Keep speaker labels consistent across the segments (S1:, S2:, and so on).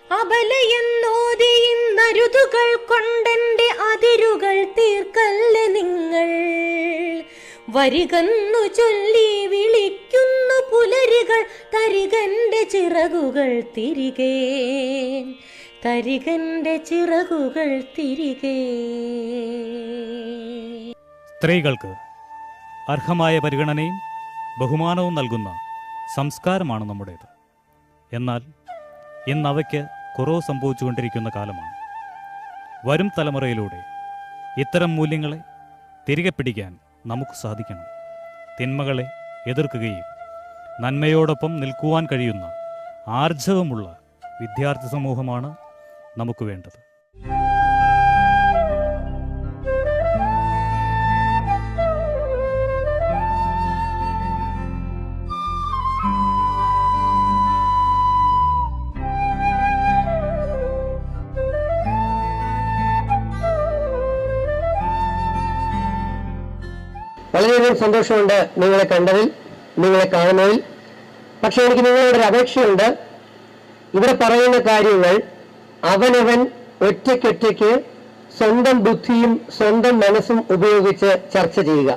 S1: അബലയെന്നോതിയിന്നരുതുകൾ കൊണ്ടെന്റെ അതിരുകൾ തീർക്കല്ലേ നിങ്ങൾ. വരികന്നു ചൊല്ലി വിളിക്കുന്നു പുലരികൾ, തരികന്റെ ചിറകുകൾ തിരികെ, തരികന്റെ ചിറകുകൾ തിരികെ.
S2: സ്ത്രീകൾക്ക് അർഹമായ പരിഗണനയും ബഹുമാനവും നൽകുന്ന സംസ്കാരമാണ് നമ്മുടേത്. എന്നാൽ ഇന്ന് അവയ്ക്ക് കുറവ് സംഭവിച്ചുകൊണ്ടിരിക്കുന്ന കാലമാണ്. വരും തലമുറയിലൂടെ ഇത്തരം മൂല്യങ്ങളെ തിരികെ പിടിക്കാൻ നമുക്ക് സാധിക്കണം. തിന്മകളെ എതിർക്കുകയും നന്മയോടൊപ്പം നിൽക്കുവാൻ കഴിയുന്ന ആർജവമുള്ള വിദ്യാർത്ഥി സമൂഹമാണ് നമുക്ക് വേണ്ടത്.
S3: വളരെയധികം സന്തോഷമുണ്ട് നിങ്ങളെ കണ്ടതിൽ, നിങ്ങളെ കാണുന്നതിൽ. പക്ഷെ എനിക്ക് നിങ്ങളോടൊരു അപേക്ഷയുണ്ട്. ഇവിടെ പറയുന്ന കാര്യങ്ങൾ അവനവൻ ഒറ്റയ്ക്കൊറ്റയ്ക്ക് സ്വന്തം ബുദ്ധിയും സ്വന്തം മനസ്സും ഉപയോഗിച്ച് ചർച്ച ചെയ്യുക.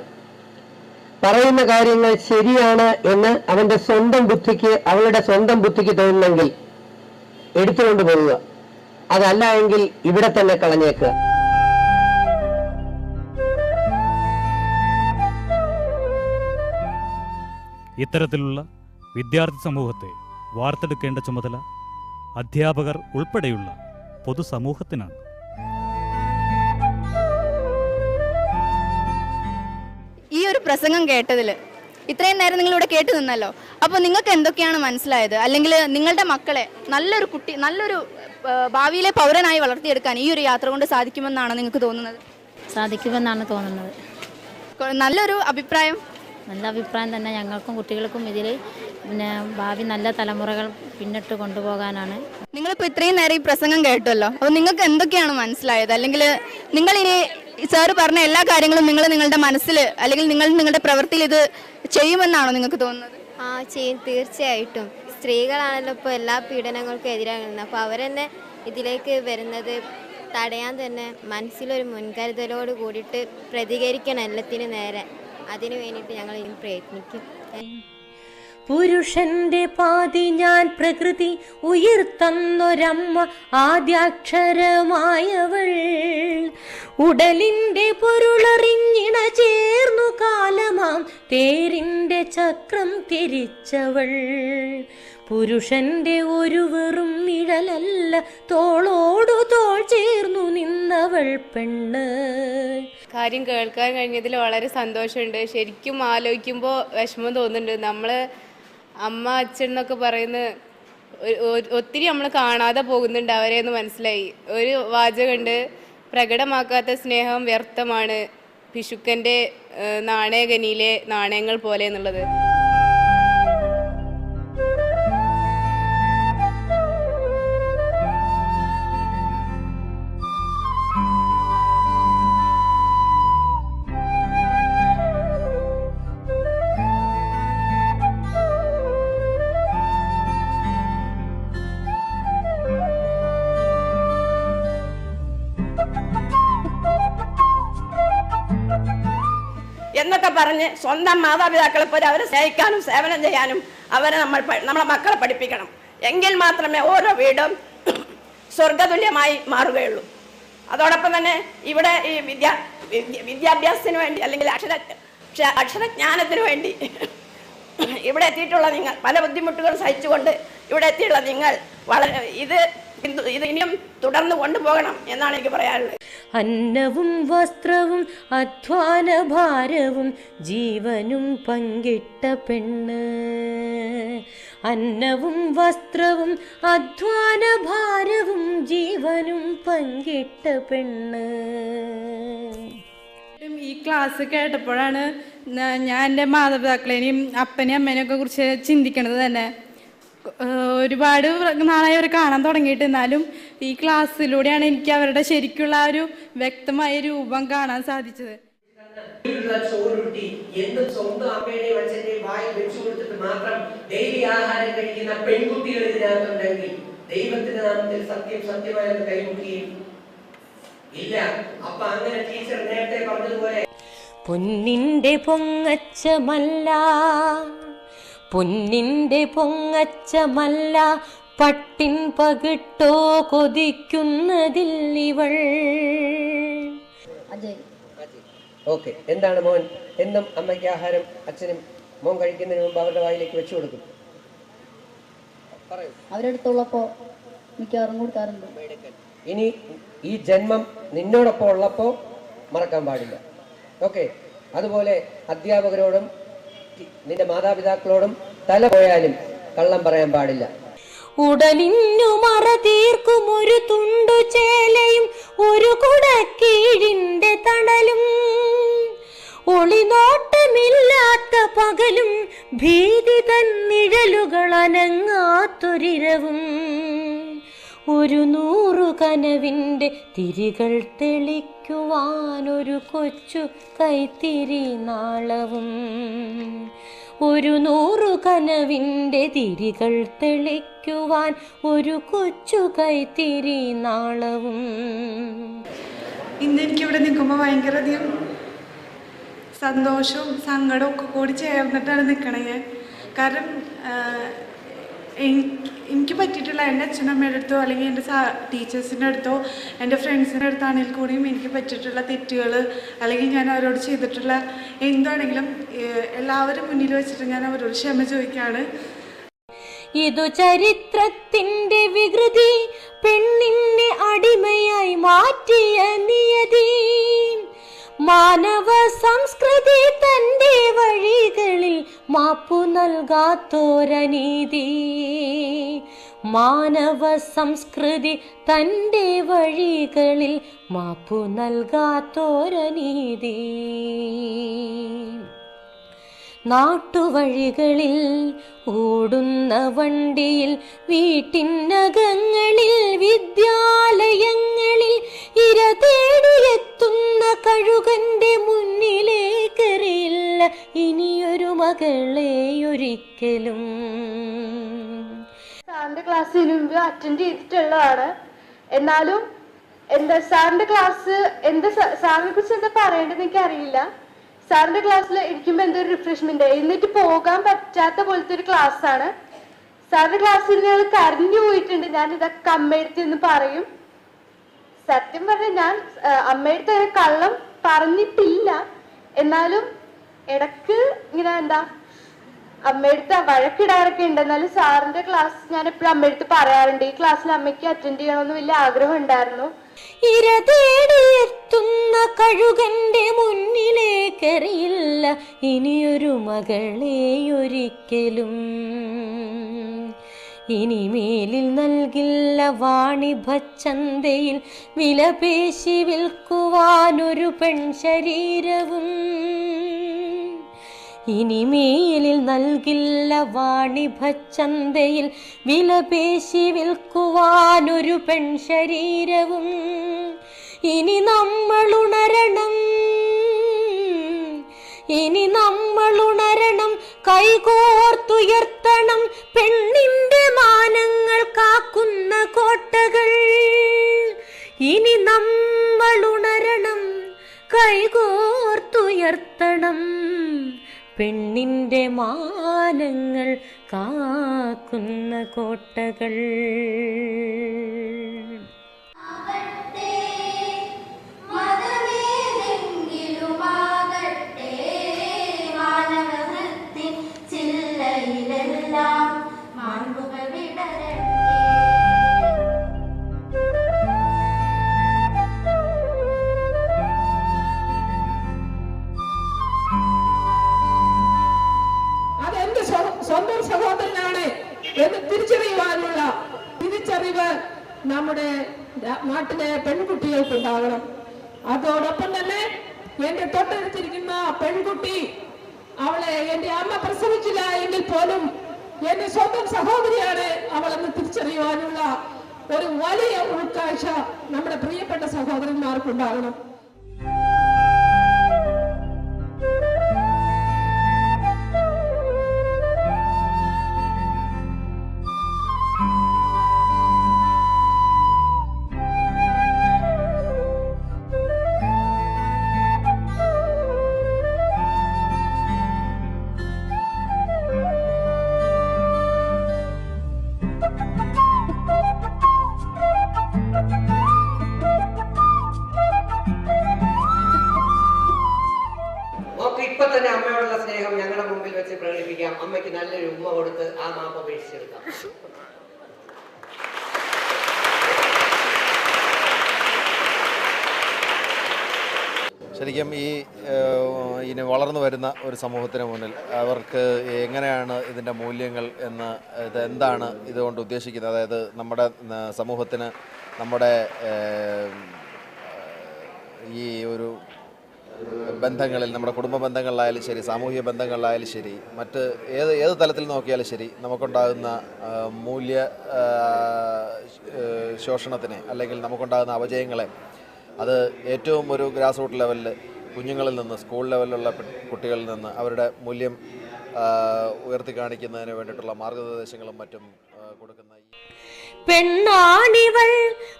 S3: പറയുന്ന കാര്യങ്ങൾ ശരിയാണ് എന്ന് അവന്റെ സ്വന്തം ബുദ്ധിക്ക്, അവളുടെ സ്വന്തം ബുദ്ധിക്ക് തോന്നുന്നെങ്കിൽ എടുത്തുകൊണ്ട് പോവുക. അതല്ല എങ്കിൽ ഇവിടെ തന്നെ കളഞ്ഞേക്കുക.
S2: ഇത്തരത്തിലുള്ള വിദ്യാർത്ഥി സമൂഹത്തെ വാർത്തെടുക്കേണ്ട ചുമതല അധ്യാപകർ ഉൾപ്പെടെയുള്ള പൊതുസമൂഹത്തിനാണ്.
S4: ഈ ഒരു പ്രസംഗം കേട്ടതിൽ ഇത്രയും നേരം നിങ്ങളിവിടെ കേട്ടു നിന്നല്ലോ. അപ്പോൾ നിങ്ങൾക്ക് എന്തൊക്കെയാണ് മനസ്സിലായത്? അല്ലെങ്കിൽ നിങ്ങളുടെ മക്കളെ നല്ലൊരു ഭാവിയിലെ പൗരനായി വളർത്തിയെടുക്കാൻ ഈ ഒരു യാത്ര കൊണ്ട് സാധിക്കുമെന്നാണ് നിങ്ങൾക്ക് തോന്നുന്നത്?
S5: സാധിക്കുമെന്നാണ് തോന്നുന്നത്.
S4: നല്ലൊരു അഭിപ്രായം.
S5: നല്ല അഭിപ്രായം തന്നെ. ഞങ്ങൾക്കും കുട്ടികൾക്കും ഇതിൽ ഭാവി നല്ല തലമുറകൾ പിന്നിട്ട് കൊണ്ടുപോകാനാണ്.
S4: നിങ്ങളിപ്പോൾ ഇത്രയും നേരം ഈ പ്രസംഗം കേട്ടല്ലോ. അപ്പോൾ നിങ്ങൾക്ക് എന്തൊക്കെയാണ് മനസ്സിലായത്? അല്ലെങ്കിൽ നിങ്ങളിനി സാറ് പറഞ്ഞ എല്ലാ കാര്യങ്ങളും നിങ്ങളുടെ മനസ്സിൽ അല്ലെങ്കിൽ നിങ്ങളുടെ പ്രവൃത്തിയിൽ ഇത് ചെയ്യുമെന്നാണോ നിങ്ങൾക്ക് തോന്നുന്നത്?
S6: ചെയ്യും, തീർച്ചയായിട്ടും. സ്ത്രീകളാണല്ലോ ഇപ്പോൾ എല്ലാ പീഡനങ്ങൾക്കും എതിരാകുന്നത്. അപ്പോൾ അവരെന്നെ ഇതിലേക്ക് വരുന്നത് തടയാൻ തന്നെ മനസ്സിലൊരു മുൻകരുതലോട് കൂടിയിട്ട് പ്രതികരിക്കണം എല്ലാത്തിനും നേരെ. അതിനു വേണ്ടിയിട്ട് ഞങ്ങൾ ഇനി പ്രയത്നിക്കും.
S1: പുരുഷന്റെ പാതി ഞാൻ പ്രകൃതി ഉയർത്തന്നൊരമ്മ ആദ്യാക്ഷരമായവൾ, ഉടലിന്റെ പൊരുളറിഞ്ഞിണ ചേർന്നു കാലമാം തേരിന്റെ ചക്രം തിരിച്ചവൾ. പുരുഷന്റെ ഒരു വെറും നിഴലല്ല, തോളോടു തോൾ ചേർന്നു നിന്നവൾ പെണ്ണ്.
S7: കാര്യം കേൾക്കാൻ കഴിഞ്ഞതിൽ വളരെ സന്തോഷമുണ്ട്. ശരിക്കും ആലോചിക്കുമ്പോൾ വിഷമം തോന്നുന്നുണ്ട്. നമ്മൾ അമ്മ അച്ഛൻ എന്നൊക്കെ പറയുന്ന ഒത്തിരി നമ്മൾ കാണാതെ പോകുന്നുണ്ട് അവരെ എന്ന് മനസ്സിലായി. ഒരു വാചകമുണ്ട്, പ്രകടമാക്കാത്ത സ്നേഹം വ്യർത്ഥമാണ്, പിശുക്കൻ്റെ നാണയഗനിയിലെ നാണയങ്ങൾ പോലെ എന്നുള്ളത്.
S8: എന്നൊക്കെ പറഞ്ഞ് സ്വന്തം മാതാപിതാക്കളെ പോലെ അവരെ സ്നേഹിക്കാനും സേവനം ചെയ്യാനും നമ്മളെ മക്കളെ പഠിപ്പിക്കണം. എങ്കിൽ മാത്രമേ ഓരോ വീടും സ്വർഗതുല്യമായി മാറുകയുള്ളൂ. അതോടൊപ്പം തന്നെ ഇവിടെ ഈ വിദ്യാഭ്യാസത്തിന് വേണ്ടി അല്ലെങ്കിൽ അക്ഷരജ്ഞാനത്തിന് വേണ്ടി ഇവിടെ എത്തിയിട്ടുള്ള നിങ്ങൾ, പല ബുദ്ധിമുട്ടുകൾ സഹിച്ചുകൊണ്ട് ഇവിടെ എത്തിയുള്ള നിങ്ങൾ ഇത് ഇനിയും തുടർന്ന് കൊണ്ടുപോകണം എന്നാണ് എനിക്ക് പറയാനുള്ളത്.
S1: അന്നവും വസ്ത്രവും അധ്വാന ഭാരവും ജീവനും പങ്കിട്ട പെണ്ണ്. അന്നവും വസ്ത്രവും അധ്വാന ഭാരവും ജീവനും പങ്കിട്ട പെണ്ണ്.
S9: ഈ ക്ലാസ് കേട്ടപ്പോഴാണ് ഞാൻ എൻ്റെ മാതാപിതാക്കളെയും അപ്പനെയും അമ്മേനെയൊക്കെ കുറിച്ച് ചിന്തിക്കണത് തന്നെ. ഒരുപാട് നാളായി അവരെ കാണാൻ തുടങ്ങിയിട്ട്, എന്നാലും ഈ ക്ലാസ്സിലൂടെയാണ് എനിക്ക് അവരുടെ ശരിക്കുള്ള ഒരു വ്യക്തമായ രൂപം കാണാൻ സാധിച്ചത്.
S3: സ്വന്തം അമ്മയുടെയും അച്ഛന്റെയും വായി വെച്ചു കൊടുത്തിട്ട് മാത്രം ഡെയിലി ആഹാരം കഴിക്കുന്ന പെൺകുട്ടികൾ ഇതിനകത്തുണ്ടെങ്കിൽ ദൈവത്തിന്റെ നാമത്തിൽ സത്യം സത്യമായെന്ന് കൈമുക്കുകയും ഇല്ല. അപ്പൊ അങ്ങനെ ടീച്ചർ നേരത്തെ പറഞ്ഞതുപോലെ
S1: പൊന്നിന്റെ പൊങ്ങച്ചമല്ല, പൊന്നിന്റെ പൊങ്ങച്ചമല്ല, പട്ടിൻ പകിട്ടോ കൊതിക്കുന്നതില്ലിവൾ.
S3: ഓക്കെ. എന്താണ് മോൻ എന്നും അമ്മയ്ക്ക് ആഹാരം അച്ഛനും മോൻ കഴിക്കുന്നതിന് മുമ്പ് അവരുടെ വായിലേക്ക് വെച്ചു കൊടുക്കും?
S10: അവരെടുത്തുള്ളപ്പോ മിക്കവാറും കൊടുക്കാറുണ്ട്.
S3: ഇനി ഈ ജന്മം നിന്നോടൊപ്പം ഉള്ളപ്പോ മറക്കാൻ പാടില്ല. ഓക്കെ. അതുപോലെ അധ്യാപകരോടും നിന്റെ മാതാപിതാക്കളോടും തല പോയാലും കള്ളം പറയാൻ പാടില്ല.
S1: ഉടലിന്നു മറ തീർക്കും ഒരു തുണ്ടു ചേലയും ഒരു കുടക്കീഴിന്റെ തണലും, ഒളിനോട്ടമില്ലാത്ത പകലും ഭീതി തന്നിഴലുകൾ അനങ്ങാത്തൊരിരവും, ഒരു 100 കനവിന്റെ തിരികൾ തെളിക്കുവാനൊരു കൊച്ചു കൈത്തിരി നാളവും, ഒരു 100 കനവിന്റെ തിരികൾ തെളിക്കുവാൻ ഒരു കൊച്ചു കൈത്തിരി നാളവും.
S9: ഇന്ന് എനിക്കിവിടെ നിൽക്കുമ്പോൾ ഭയങ്കരധികം സന്തോഷവും സങ്കടവും ഒക്കെ കൂടി ചേർന്നിട്ടാണ് നിൽക്കണത് ഞാൻ. കാരണം എനിക്ക് പറ്റിയിട്ടുള്ള എൻ്റെ അച്ഛനമ്മയുടെ അടുത്തോ അല്ലെങ്കിൽ എൻ്റെ ടീച്ചേഴ്സിൻ്റെ അടുത്തോ എൻ്റെ ഫ്രണ്ട്സിൻ്റെ അടുത്താണെങ്കിൽ കൂടിയും എനിക്ക് പറ്റിയിട്ടുള്ള തെറ്റുകൾ അല്ലെങ്കിൽ ഞാൻ അവരോട് ചെയ്തിട്ടുള്ള എന്താണെങ്കിലും എല്ലാവരും മുന്നിൽ വെച്ചിട്ട് ഞാൻ അവരോട് ക്ഷമ ചോദിക്കുകയാണ്.
S1: ഇതു ചരിത്രത്തിന്റെ വികൃതി, പെണ്ണിനെ അടിമയായി മാറ്റിയ നിയതി, മാനവ സംസ്കൃതി തന്റെ വഴികളിൽ മാപ്പു നൽകാത്തോരനീതി, മാനവ സംസ്കൃതി തന്റെ വഴികളിൽ മാപ്പു നൽകാത്തോരനീതി. നാട്ടുവഴികളിൽ ഓടുന്ന വണ്ടിയിൽ, വീട്ടിനകങ്ങളിൽ, വിദ്യാലയങ്ങളിൽ ഇര തേടിയെത്തുന്ന കഴുകന്റെ മുന്നിലേക്കെറിയില്ല ഇനിയൊരു മകളെ ഒരിക്കലും.
S11: സാറിന്റെ ക്ലാസ്സിന് മുമ്പ് അറ്റൻഡ് ചെയ്തിട്ടുള്ളതാണ്. എന്നാലും എന്താ സാറിന്റെ ക്ലാസ് സാറിനെ കുറിച്ച് എന്താ പറയേണ്ടതെന്ന് എനിക്കറിയില്ല. സാറിന്റെ ക്ലാസ്സിൽ ഇരിക്കുമ്പോൾ എന്തൊരു റിഫ്രഷ്മെന്റ്, എന്നിട്ട് പോകാൻ പറ്റാത്ത പോലത്തെ ഒരു ക്ലാസ് ആണ്. സാറിന്റെ ക്ലാസ്സിൽ ഞാൻ കരഞ്ഞു പോയിട്ടുണ്ട്. ഞാൻ ഇതൊക്കെ അമ്മയെടുത്ത് എന്ന് പറയും. സത്യം പറഞ്ഞാൽ ഞാൻ അമ്മയെടുത്ത് അങ്ങനെ കള്ളം പറഞ്ഞിട്ടില്ല. എന്നാലും ഇടക്ക് ഇങ്ങനെ എന്താ അമ്മയെടുത്ത് വഴക്കിടാറൊക്കെ ഉണ്ട്. എന്നാലും സാറിന്റെ ക്ലാസ് ഞാൻ എപ്പോഴും അമ്മയെടുത്ത് പറയാറുണ്ട്. ഈ ക്ലാസ്സിൽ അമ്മയ്ക്ക് അറ്റൻഡ് ചെയ്യണമെന്ന് വലിയ ആഗ്രഹം ഉണ്ടായിരുന്നു.
S1: ഇര തേടിയെത്തുന്ന കഴുകന്റെ മുന്നിലേക്കെറിയില്ല ഇനിയൊരു മകളെ ഒരിക്കലും, ഇനിമേലിൽ നൽകില്ല വാണിഭച്ചന്തയിൽ വിലപേശി വിൽക്കുവാനൊരു പെൺശരീരവും, ഇനിമേലിൽ നൽകില്ല വാണിഭച്ചന്തയിൽ വിലപേശി വിൽക്കുവാനൊരു പെൺശരീരവും. ഇനി നമ്മൾ ഉണരണം, ഇനി നമ്മൾ ഉണരണം, കൈകോർത്തുയർത്തണം പെണ്ണിന്റെ മാനങ്ങൾ കാക്കുന്ന കോട്ടകൾ. ഇനി നമ്മൾ ഉണരണം, കൈകോർത്തുയർത്തണം പെണ്ണിന്റെ മാനങ്ങൾ കാക്കുന്ന കോട്ടകൾ.
S8: സ്വന്തം സഹോദരനാണ് എന്ന് തിരിച്ചറിയുവാനുള്ള തിരിച്ചറിവ് നമ്മുടെ നാട്ടിലെ പെൺകുട്ടികൾക്കുണ്ടാകണം. അതോടൊപ്പം തന്നെ എന്റെ തൊട്ടടുത്തിരിക്കുന്ന പെൺകുട്ടി, അവളെ എന്റെ അമ്മ പ്രസവിച്ചില്ല എങ്കിൽ പോലും എന്റെ സ്വന്തം സഹോദരിയാണ് അവളെന്ന് തിരിച്ചറിയുവാനുള്ള ഒരു വലിയ ഉൾക്കാഴ്ച നമ്മുടെ പ്രിയപ്പെട്ട സഹോദരന്മാർക്കുണ്ടാകണം.
S3: ഇപ്പൊ തന്നെ അമ്മയോടുള്ള സ്നേഹം ഞങ്ങളുടെ മുമ്പിൽ വെച്ച് പ്രകടിപ്പിക്കാം. അമ്മയ്ക്ക് നല്ലൊരു ഉമ്മ കൊടുത്ത് ആ മാപ്പ് അപേക്ഷിച്ചെടുക്കാം.
S12: ശരിക്കും ഇനി വളർന്നു വരുന്ന ഒരു സമൂഹത്തിന് മുന്നിൽ അവർക്ക് എങ്ങനെയാണ് ഇതിൻ്റെ മൂല്യങ്ങൾ എന്ന്, ഇത് എന്താണ് ഇതുകൊണ്ട് ഉദ്ദേശിക്കുന്നത്, അതായത് നമ്മുടെ സമൂഹത്തിന് നമ്മുടെ ഈ ഒരു ബന്ധങ്ങളിൽ, നമ്മുടെ കുടുംബ ബന്ധങ്ങളിലായാലും ശരി, സാമൂഹിക ബന്ധങ്ങളിലായാലും ശരി, മറ്റ് ഏത് തലത്തിൽ നോക്കിയാലും ശരി, നമുക്കുണ്ടാകുന്ന മൂല്യ ശോഷണത്തിനെ അല്ലെങ്കിൽ നമുക്കുണ്ടാകുന്ന അപജയങ്ങളെ അത് ഏറ്റവും ഒരു ഗ്രാസ് റൂട്ട് ലെവലിൽ കുഞ്ഞുങ്ങളിൽ നിന്ന്, സ്കൂൾ ലെവലിലുള്ള കുട്ടികളിൽ നിന്ന് അവരുടെ മൂല്യം ഉയർത്തി കാണിക്കുന്നതിന് വേണ്ടിയിട്ടുള്ള മാർഗനിർദ്ദേശങ്ങളും മറ്റും കൊടുക്കുന്ന
S1: പെണ്ണാണിവൾ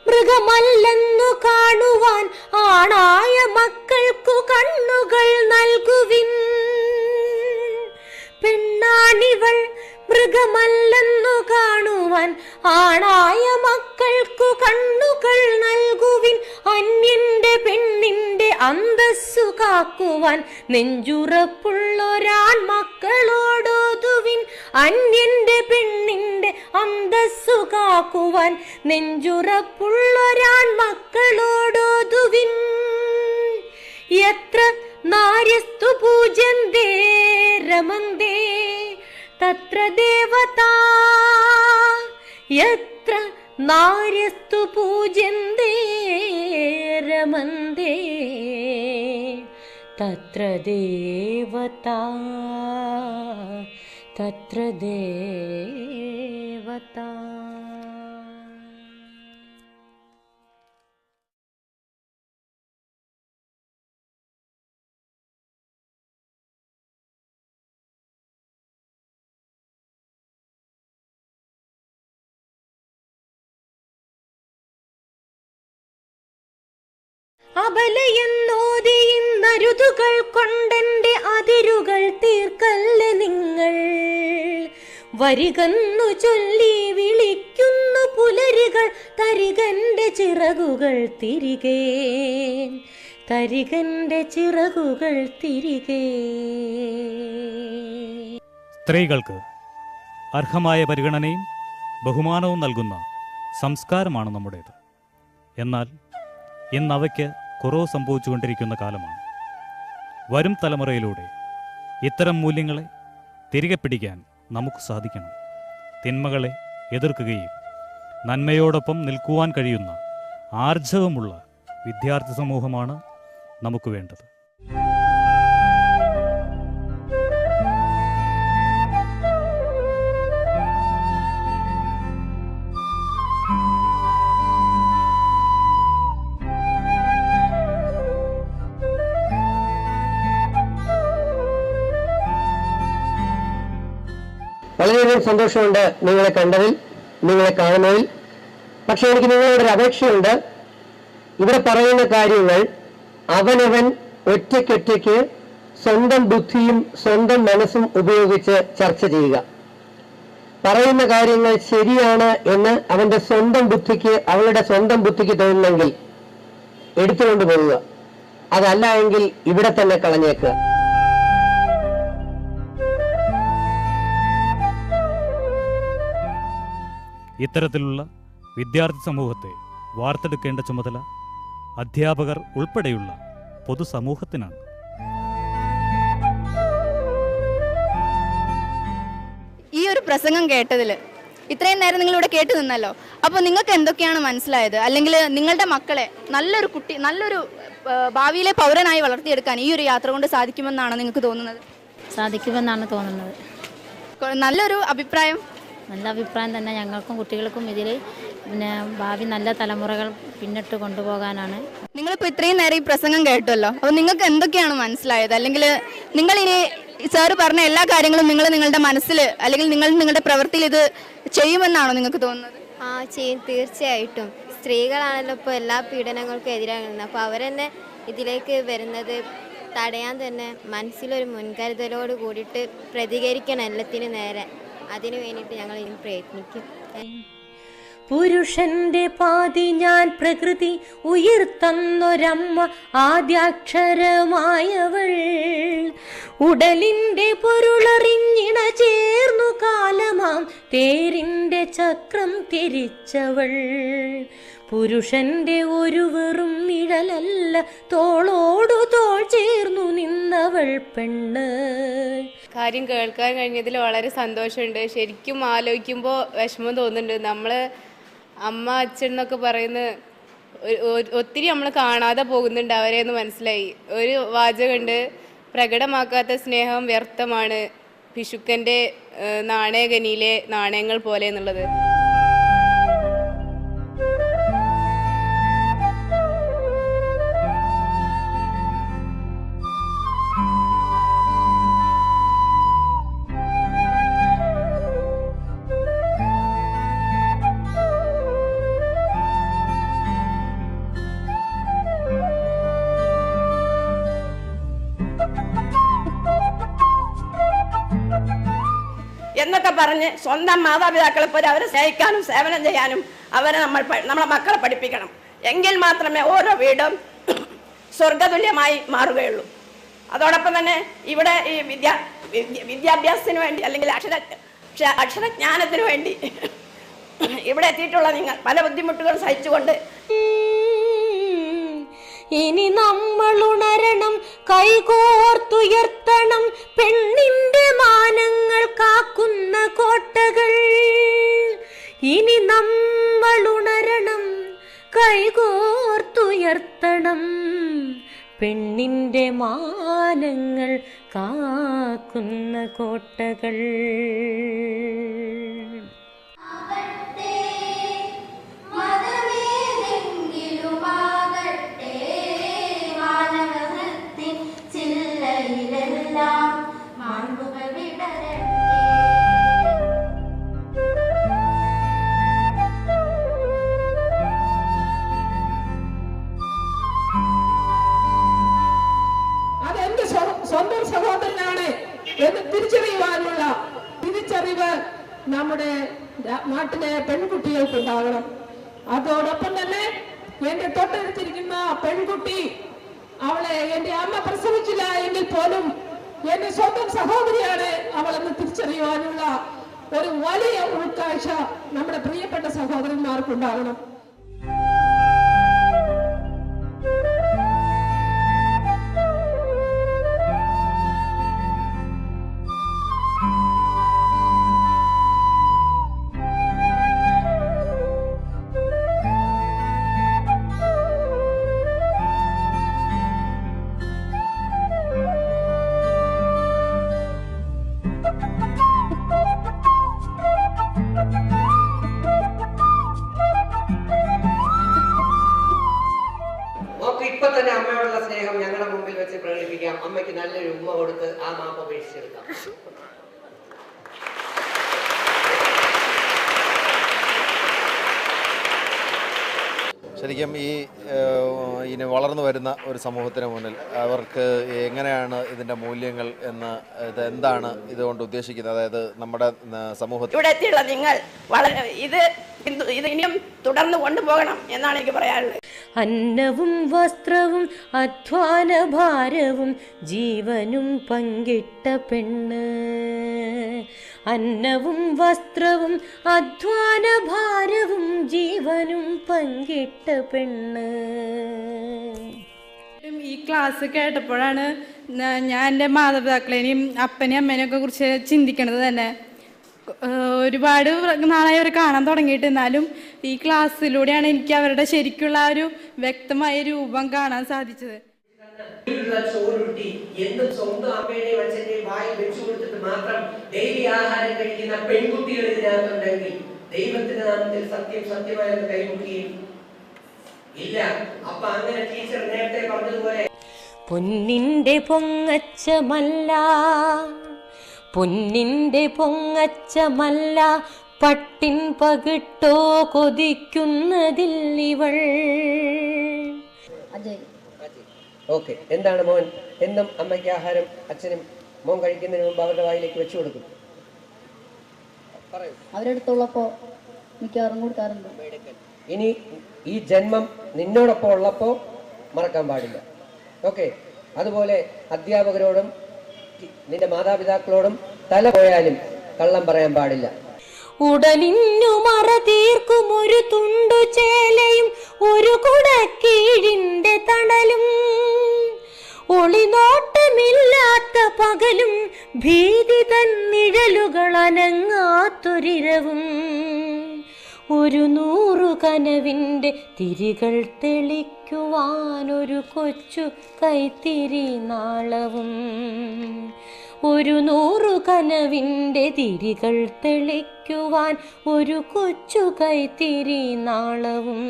S1: മൃഗമല്ലെന്നു കാണുവാൻ ആണായ മക്കൾക്കു കണ്ണുകൾ നൽകുവിൻ. പെണ്ണാണിവൾ മൃഗമല്ലെന്നു കാണുവാൻ ആണായ മക്കൾക്കു കണ്ണുകൾ നൽകുവിൻ. അന്യന്റെ പെണ്ണിന്റെ അന്തസ്സു കാക്കുവാൻ നെഞ്ചുറപ്പുള്ളൊരാൺ മക്കളോടോതുവിൻ. അന്യന്റെ പെണ്ണിന്റെ അന്തസ്സു കാക്കുവാൻ നെഞ്ചുറപ്പുള്ളൊരാൺ മക്കളോടോതുവിൻ. യത്ര നാര്യസ്തു പൂജന്തേ രമന്തേ തത്ര ദേവതാ. യത്ര നാര്യസ്തു പൂജന്തേ രമന്തേ തത്ര ദേവതാ. തത്ര ദേവതാ. അബലയെന്നോതി ഇന്നരുതുകൾ കൊണ്ടെന്റെ അതിരുകൾ തീർക്കല്ലേ നിങ്ങൾ. വരികന്നു ചൊല്ലി വിളിക്കുന്നു പുലരുകൾ തരികന്റെ ചിറകുകൾ തിരികെ. തരികന്റെ ചിറകുകൾ തിരികെ.
S2: സ്ത്രീകൾക്ക് അർഹമായ പരിഗണനയും ബഹുമാനവും നൽകുന്ന സംസ്കാരമാണ് നമ്മുടേത്. എന്നാൽ ഇന്നവയ്ക്ക് കുറവ് സംഭവിച്ചുകൊണ്ടിരിക്കുന്ന കാലമാണ്. വരും തലമുറയിലൂടെ ഇത്തരം മൂല്യങ്ങളെ തിരികെ പിടിക്കാൻ നമുക്ക് സാധിക്കണം. തിന്മകളെ എതിർക്കുകയും നന്മയോടൊപ്പം നിൽക്കുവാൻ കഴിയുന്ന ആർജവമുള്ള വിദ്യാർത്ഥി സമൂഹമാണ് നമുക്ക് വേണ്ടത്.
S3: വളരെയധികം സന്തോഷമുണ്ട് നിങ്ങളെ കണ്ടതിൽ, നിങ്ങളെ കാണുന്നതിൽ. പക്ഷെ എനിക്ക് നിങ്ങളോടൊരു അപേക്ഷയുണ്ട്. ഇവിടെ പറയുന്ന കാര്യങ്ങൾ അവനവൻ ഒറ്റയ്ക്കൊറ്റയ്ക്ക് സ്വന്തം ബുദ്ധിയും സ്വന്തം മനസ്സും ഉപയോഗിച്ച് ചർച്ച ചെയ്യുക. പറയുന്ന കാര്യങ്ങൾ ശരിയാണ് എന്ന് അവന്റെ സ്വന്തം ബുദ്ധിക്ക്, അവളുടെ സ്വന്തം ബുദ്ധിക്ക് തോന്നുന്നെങ്കിൽ എടുത്തുകൊണ്ട് പോവുക. അതല്ല എങ്കിൽ ഇവിടെ തന്നെ കളഞ്ഞേക്കുക.
S2: ഇത്തരത്തിലുള്ള വിദ്യാർത്ഥി സമൂഹത്തെ വാർത്തെടുക്കേണ്ട ചുമതല അധ്യാപകർ ഉൾപ്പെടെയുള്ള പൊതുസമൂഹത്തിനാണ്.
S4: ഈ ഒരു പ്രസംഗം കേട്ടതിൽ ഇത്രയും നേരം നിങ്ങളിവിടെ കേട്ടു നിന്നല്ലോ. അപ്പോൾ നിങ്ങൾക്ക് എന്തൊക്കെയാണ് മനസ്സിലായത്? അല്ലെങ്കിൽ നിങ്ങളുടെ മക്കളെ നല്ലൊരു ഭാവിയിലെ പൗരനായി വളർത്തിയെടുക്കാൻ ഈ ഒരു യാത്ര കൊണ്ട് സാധിക്കുമെന്നാണ് നിങ്ങൾക്ക് തോന്നുന്നത്?
S5: സാധിക്കുമെന്നാണ് തോന്നുന്നത്.
S4: നല്ലൊരു അഭിപ്രായം.
S5: നല്ല അഭിപ്രായം തന്നെ. ഞങ്ങൾക്കും കുട്ടികൾക്കും ഇതിൽ ഭാവി നല്ല തലമുറകൾ പിന്നിട്ട് കൊണ്ടുപോകാനാണ്.
S4: നിങ്ങളിപ്പോൾ ഇത്രയും നേരം ഈ പ്രസംഗം കേട്ടല്ലോ. അപ്പോൾ നിങ്ങൾക്ക് എന്തൊക്കെയാണ് മനസ്സിലായത്? അല്ലെങ്കിൽ നിങ്ങളിനി സാറ് പറഞ്ഞ എല്ലാ കാര്യങ്ങളും നിങ്ങളുടെ മനസ്സിൽ അല്ലെങ്കിൽ നിങ്ങളുടെ പ്രവൃത്തിയിൽ ഇത് ചെയ്യുമെന്നാണോ നിങ്ങൾക്ക് തോന്നുന്നത്?
S6: ചെയ്യും, തീർച്ചയായിട്ടും. സ്ത്രീകളാണല്ലോ ഇപ്പോൾ എല്ലാ പീഡനങ്ങൾക്കും എതിരാകുന്നത്. അപ്പോൾ അവരെന്നെ ഇതിലേക്ക് വരുന്നത് തടയാൻ തന്നെ മനസ്സിലൊരു മുൻകരുതലോട് കൂടിയിട്ട് പ്രതികരിക്കണം എല്ലാത്തിനും നേരെ. അതിനു വേണ്ടിയിട്ട് ഞങ്ങൾ ഇനി പ്രയത്നിക്കും.
S1: പുരുഷന്റെ പാതി ഞാൻ പ്രകൃതി ഉയർത്തന്നൊരമ്മ ആദ്യാക്ഷരമായവൾ ഉടലിന്റെ പൊരുളറിഞ്ഞിണ ചേർന്നു കാലമാം തേരിന്റെ ചക്രം തിരിച്ചവൾ. പുരുഷന്റെ ഒരു വെറും നിഴലല്ല, തോളോടു തോൾ ചേർന്നു നിന്നവൾ പെണ്ണ്.
S7: കാര്യം കേൾക്കാൻ കഴിഞ്ഞതിൽ വളരെ സന്തോഷമുണ്ട്. ശരിക്കും ആലോചിക്കുമ്പോൾ വിഷമം തോന്നുന്നുണ്ട്. നമ്മൾ അമ്മ അച്ഛൻ എന്നൊക്കെ പറയുന്നത് ഒത്തിരി നമ്മൾ കാണാതെ പോകുന്നുണ്ട് അവരെ എന്ന് മനസ്സിലായി. ഒരു വാചകമുണ്ട്, പ്രകടമാക്കാത്ത സ്നേഹം വ്യർത്ഥമാണ്, പിശുക്കൻ്റെ നാണയഗനിയിലെ നാണയങ്ങൾ പോലെ എന്നുള്ളത്.
S8: എന്നൊക്കെ പറഞ്ഞ് സ്വന്തം മാതാപിതാക്കളെ പോലെ അവരെ സ്നേഹിക്കാനും സേവനം ചെയ്യാനും അവരെ നമ്മളെ മക്കളെ പഠിപ്പിക്കണം. എങ്കിൽ മാത്രമേ ഓരോ വീടും സ്വർഗതുല്യമായി മാറുകയുള്ളൂ. അതോടൊപ്പം തന്നെ ഇവിടെ ഈ വിദ്യാഭ്യാസത്തിന് വേണ്ടി അല്ലെങ്കിൽ അക്ഷരജ്ഞാനത്തിന് വേണ്ടി ഇവിടെ എത്തിയിട്ടുള്ള നിങ്ങൾ പല ബുദ്ധിമുട്ടുകൾ സഹിച്ചുകൊണ്ട്
S1: ഇനി നമ്മൾ ഉണരണം, കൈകോർത്തുയർത്തണം പെണ്ണിന്റെ മാനങ്ങൾ കാക്കുന്ന കോട്ടകൾ. ഇനി നമ്മൾ ഉണരണം, കൈകോർത്തുയർത്തണം പെണ്ണിന്റെ മാനങ്ങൾ കാക്കുന്ന കോട്ടകൾ.
S13: അതെന്റെ സ്വന്തം സഹോദരനാണ് എന്ന് തിരിച്ചറിയുവാനുള്ള തിരിച്ചറിവ് നമ്മുടെ നാട്ടിലെ പെൺകുട്ടികൾക്കുണ്ടാകണം. അതോടൊപ്പം തന്നെ എന്റെ തൊട്ടടുത്തിരിക്കുന്ന പെൺകുട്ടി, അവളെ എന്റെ അമ്മ പ്രസവിച്ചില്ല എങ്കിൽ പോലും എന്റെ സ്വന്തം സഹോദരിയാണ് അവളെന്ന് തിരിച്ചറിയുവാനുള്ള ഒരു വലിയ ഉൾക്കാഴ്ച നമ്മുടെ പ്രിയപ്പെട്ട സഹോദരന്മാർക്കുണ്ടാകണം.
S3: ഇപ്പൊ തന്നെ അമ്മയോടുള്ള സ്നേഹം ഞങ്ങളുടെ മുമ്പിൽ വെച്ച് പ്രകടിപ്പിക്കാം. അമ്മയ്ക്ക് നല്ലൊരു ഉമ്മ കൊടുത്ത് ആ മാപ്പ് അപേക്ഷിച്ചെടുക്കാം.
S12: ശരിക്കും ഇനി വളർന്നു വരുന്ന ഒരു സമൂഹത്തിന് മുന്നിൽ അവർക്ക് എങ്ങനെയാണ് ഇതിൻ്റെ മൂല്യങ്ങൾ എന്ന്, ഇത് എന്താണ് ഇതുകൊണ്ട് ഉദ്ദേശിക്കുന്നത്? അതായത് നമ്മുടെ സമൂഹത്തിൽ
S8: ഇവിടെ എത്തിയുള്ള നിങ്ങൾ വളരെ ഇത് ഇനിയും തുടർന്ന് കൊണ്ടുപോകണം എന്നാണ് എനിക്ക് പറയാനുള്ളത്.
S1: അന്നവും വസ്ത്രവും അധ്വാന ഭാരവും ജീവനും പങ്കിട്ട പെണ്ണ്. അന്നവും വസ്ത്രവും അധ്വാന ഭാരവും ജീവനും പങ്കിട്ട പെണ്ണ്.
S9: ഈ ക്ലാസ് കേട്ടപ്പോഴാണ് ഞാൻ എൻ്റെ മാതാപിതാക്കളെയും അപ്പനെയും അമ്മേനെയൊക്കെ കുറിച്ച് ചിന്തിക്കണത് തന്നെ. ഒരുപാട് നാളായി അവരെ കാണാൻ തുടങ്ങിയിട്ട്, എന്നാലും ഈ ക്ലാസ്സിലൂടെയാണ് എനിക്ക് അവരുടെ ശരിക്കുള്ള ഒരു വ്യക്തമായ രൂപം കാണാൻ സാധിച്ചത്.
S3: ചോറുട്ടി എന്നും സ്വന്തം അമ്മയുടെയും അച്ഛന്റെയും വായിൽ വെച്ചു കൊടുത്തിട്ട് മാത്രം ഡെയിലി ആഹാരം കഴിക്കുന്ന പെൺകുട്ടികൾ ഇതിനകത്തുണ്ടെങ്കിൽ ദൈവത്തിന്റെ നാമത്തിൽ സത്യം സത്യമായെന്ന് കൈമുട്ടിയും ഇല്ല. അപ്പൊ അങ്ങനെ ടീച്ചർ നേരത്തെ പറഞ്ഞതുപോലെ
S1: പൊന്നിന്റെ പൊങ്ങച്ചമല്ല, പൊന്നിന്റെ പൊങ്ങച്ചമല്ല, പട്ടിൻ പകിട്ടോ കൊതിക്കുന്നതില്ലിവൾ.
S3: ഓക്കെ, എന്താണ് മോൻ എന്നും അമ്മയ്ക്ക് ആഹാരം അച്ഛനും മോൻ കഴിക്കുന്നതിന് മുമ്പ് അവരുടെ വായിലേക്ക് വെച്ചു കൊടുക്കും?
S10: അവരെടുത്തുള്ളപ്പോ മിക്കവാറും കൊടുക്കാറുണ്ട്.
S3: ഇനി ഈ ജന്മം നിന്നോടൊപ്പം ഉള്ളപ്പോ മറക്കാൻ പാടില്ല. ഓക്കെ, അതുപോലെ അധ്യാപകരോടും നിന്റെ മാതാപിതാക്കളോടും തല പോയാലും കള്ളം പറയാൻ പാടില്ല.
S1: ഉടലിന്നു മറ തീർക്കും ഒരു തുണ്ടു ചേലയും ഒരു കുടക്കീഴിന്റെ തണലും, ഒളിനോട്ടമില്ലാത്ത പകലും ഭീതി തന്നിഴലുകൾ അനങ്ങാത്തൊരിരവും, ഒരു 100 കനവിൻ്റെ തിരികൾ തെളിക്കുവാനൊരു കൊച്ചു കൈത്തിരി നാളവും, ഒരു 100 കനവിൻ്റെ തിരികൾ തെളിക്കുവാൻ ഒരു കൊച്ചു കൈത്തിരി നാളവും.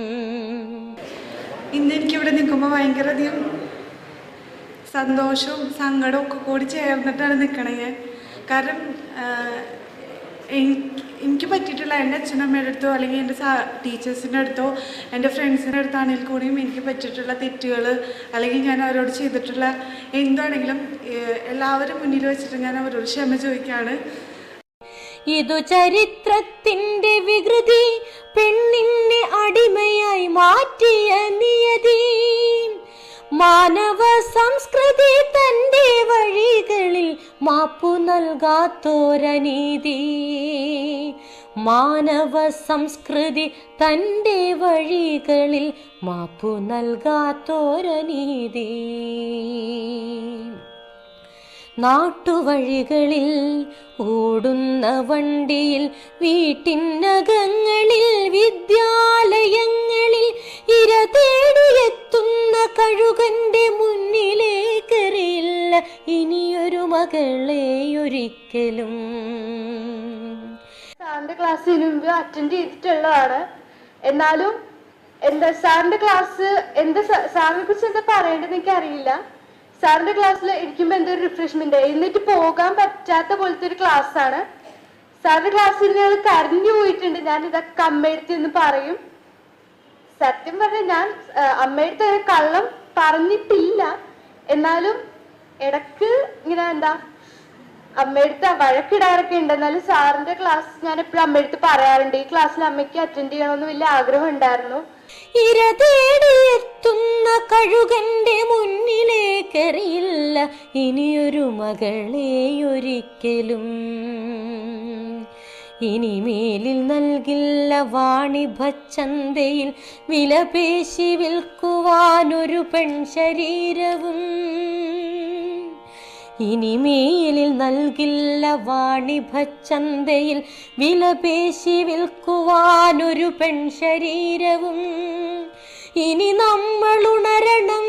S14: ഇന്ന് എനിക്കിവിടെ നിൽക്കുമ്പോൾ ഭയങ്കര അധികം സന്തോഷവും സങ്കടവും ഒക്കെ കൂടി ചേർന്നിട്ടാണ് നിൽക്കണത് ഞാൻ. കാരണം എനിക്ക് പറ്റിയിട്ടുള്ള എൻ്റെ അച്ഛനമ്മയുടെ അടുത്തോ അല്ലെങ്കിൽ എൻ്റെ ടീച്ചേഴ്സിൻ്റെ അടുത്തോ എൻ്റെ ഫ്രണ്ട്സിൻ്റെ അടുത്താണെങ്കിൽ കൂടിയും എനിക്ക് പറ്റിയിട്ടുള്ള തെറ്റുകൾ അല്ലെങ്കിൽ ഞാൻ അവരോട് ചെയ്തിട്ടുള്ള എന്താണെങ്കിലും എല്ലാവരും മുന്നിൽ വെച്ചിട്ട് ഞാൻ അവരോട് ക്ഷമ ചോദിക്കുകയാണ്.
S1: ഇതു ചരിത്രത്തിൻ്റെ വികൃതി, പെണ്ണിനെ അടിമയായി മാറ്റിയ നിയതി, മാനവ സംസ്കൃതി തൻ്റെ വഴികളിൽ മാപ്പു നൽകാത്തോരനീതി, മാനവ സംസ്കൃതി തൻ്റെ വഴികളിൽ മാപ്പു നൽകാത്തോരനീതി. നാട്ടുവഴികളിൽ ഓടുന്ന വണ്ടിയിൽ, വീട്ടിനകങ്ങളിൽ, വിദ്യാലയങ്ങളിൽ ഇര തേടിയെത്തുന്ന കഴുകന്റെ മുന്നിലേക്കെറിയില്ല ഇനിയൊരു മകളെ ഒരിക്കലും.
S11: സാറിന്റെ ക്ലാസ്സിന് മുമ്പ് അറ്റൻഡ് ചെയ്തിട്ടുള്ളതാണ്. എന്നാലും സാറിന്റെ ക്ലാസ് സാറിനെ കുറിച്ച് എന്താ പറയേണ്ടത് എനിക്ക് അറിയില്ല. സാറിന്റെ ക്ലാസ്സിൽ ഇരിക്കുമ്പോൾ എന്തൊരു റിഫ്രഷ്മെന്റ്, എന്നിട്ട് പോകാൻ പറ്റാത്ത പോലത്തെ ഒരു ക്ലാസ് ആണ്. സാറിന്റെ ക്ലാസ്സിൽ ഞാൻ കരഞ്ഞു പോയിട്ടുണ്ട്. ഞാൻ ഇതൊക്കെ അമ്മയടുത്ത് എന്ന് പറയും. സത്യം പറഞ്ഞാൽ ഞാൻ അമ്മയടുത്ത് കള്ളം പറഞ്ഞിട്ടില്ല. എന്നാലും ഇടക്ക് ഇങ്ങനെ അമ്മയടുത്ത് വഴക്കിടാറൊക്കെ ഉണ്ട്. എന്നാലും സാറിന്റെ ക്ലാസ് ഞാൻ എപ്പോഴും അമ്മയടുത്ത് പറയാറുണ്ട്. ഈ ക്ലാസ്സിൽ അമ്മയ്ക്ക് അറ്റൻഡ് ചെയ്യണമെന്ന് വലിയ ആഗ്രഹം ഉണ്ടായിരുന്നു.
S1: ഇര തേടിയെത്തുന്ന കഴുകന്റെ മുന്നിലേക്കെറിയില്ല ഇനിയൊരു മകളെ ഒരിക്കലും, ഇനിമേലിൽ നൽകില്ല വാണിഭച്ചന്തയിൽ വിലപേശി വിൽക്കുവാനൊരു പെൺശരീരവും, ഇനിമേലിൽ നൽകില്ല വാണിഭച്ചന്തയിൽ വിലപേശി വിൽക്കുവാനൊരു പെൺശരീരവും. ഇനി നമ്മൾ ഉണരണം